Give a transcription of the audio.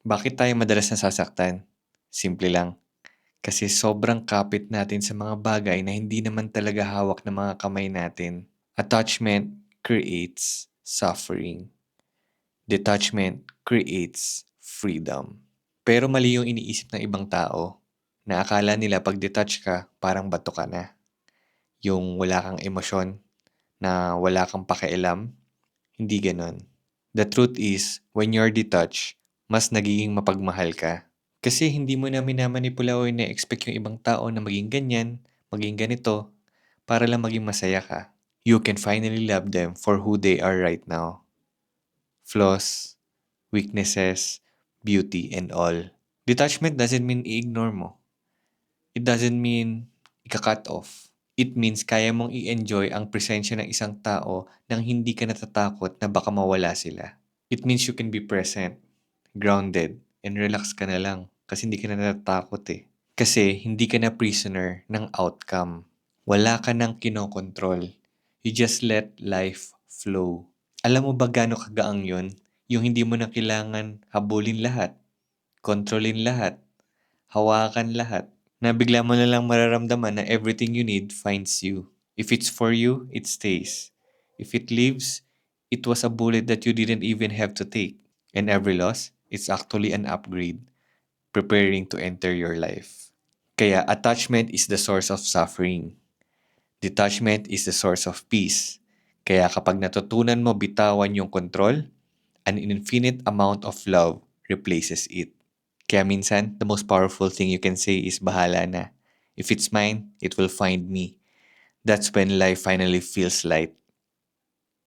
Bakit tayo madalas nasasaktan? Simple lang. Kasi sobrang kapit natin sa mga bagay na hindi naman talaga hawak ng mga kamay natin. Attachment creates suffering. Detachment creates freedom. Pero mali yung iniisip ng ibang tao na akala nila pag detach ka, parang bato ka na. Yung wala kang emosyon, na wala kang pakialam, hindi ganon. The truth is, when you're detached, mas nagiging mapagmahal ka. Kasi hindi mo na minamanipula o ina-expect yung ibang tao na maging ganyan, maging ganito, para lang maging masaya ka. You can finally love them for who they are right now. Flaws, weaknesses, beauty, and all. Detachment doesn't mean i-ignore mo. It doesn't mean ika-cut off. It means kaya mong i-enjoy ang presensya ng isang tao nang hindi ka natatakot na baka mawala sila. It means you can be present, grounded, and relax ka na lang kasi hindi ka na natatakot eh. Kasi hindi ka na prisoner ng outcome. Wala ka nang kinokontrol. You just let life flow. Alam mo ba gaano kagaang yun? Yung hindi mo na kailangan habulin lahat, kontrolin lahat, hawakan lahat, na bigla mo na lang mararamdaman na everything you need finds you. If it's for you, it stays. If it leaves, it was a bullet that you didn't even have to take. And every loss, it's actually an upgrade, preparing to enter your life. Kaya attachment is the source of suffering. Detachment is the source of peace. Kaya kapag natutunan mo bitawan yung control, an infinite amount of love replaces it. Kaya minsan, the most powerful thing you can say is bahala na. If it's mine, it will find me. That's when life finally feels light.